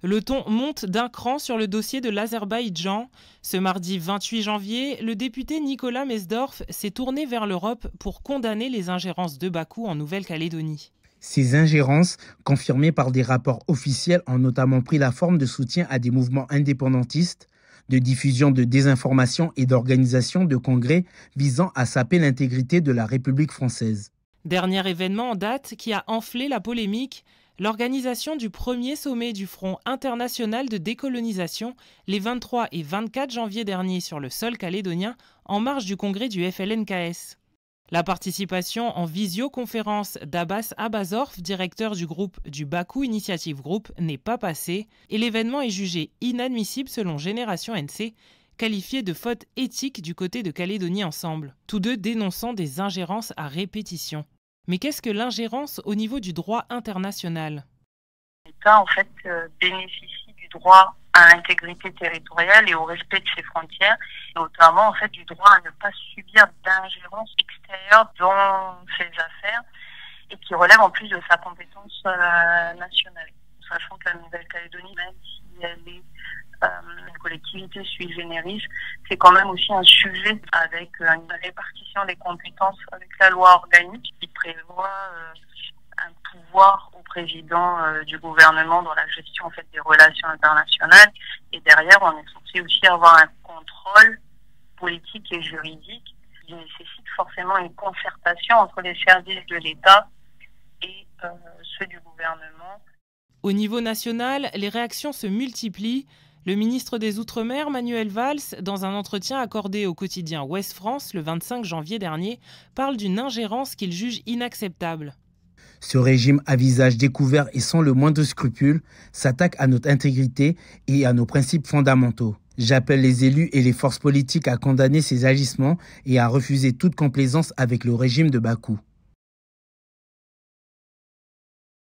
Le ton monte d'un cran sur le dossier de l'Azerbaïdjan. Ce mardi 28 janvier, le député Nicolas Mesdorf s'est tourné vers l'Europe pour condamner les ingérences de Bakou en Nouvelle-Calédonie. Ces ingérences, confirmées par des rapports officiels, ont notamment pris la forme de soutien à des mouvements indépendantistes, de diffusion de désinformation et d'organisation de congrès visant à saper l'intégrité de la République française. Dernier événement en date qui a enflé la polémique, l'organisation du premier sommet du Front international de décolonisation les 23 et 24 janvier dernier sur le sol calédonien en marge du congrès du FLNKS. La participation en visioconférence d'Abbas Abazorf, directeur du groupe du Bakou Initiative Group, n'est pas passée et l'événement est jugé inadmissible selon Génération NC, qualifié de faute éthique du côté de Calédonie Ensemble, tous deux dénonçant des ingérences à répétition. Mais qu'est-ce que l'ingérence au niveau du droit international? L'État, en fait, bénéficie du droit à l'intégrité territoriale et au respect de ses frontières, notamment, en fait, du droit à ne pas subir d'ingérence extérieure dans ses affaires et qui relève en plus de sa compétence nationale. Sachant que la Nouvelle-Calédonie, même si elle est une collectivité sui generis, c'est quand même aussi un sujet avec une répartition des compétences avec la loi organique qui prévoit un pouvoir au président du gouvernement dans la gestion en fait des relations internationales, et derrière on est censé aussi avoir un contrôle politique et juridique qui nécessite forcément une concertation entre les services de l'État et ceux du gouvernement. Au niveau national, les réactions se multiplient. Le ministre des Outre-mer, Manuel Valls, dans un entretien accordé au quotidien Ouest France le 25 janvier dernier, parle d'une ingérence qu'il juge inacceptable. Ce régime à visage découvert et sans le moindre scrupule s'attaque à notre intégrité et à nos principes fondamentaux. J'appelle les élus et les forces politiques à condamner ces agissements et à refuser toute complaisance avec le régime de Bakou.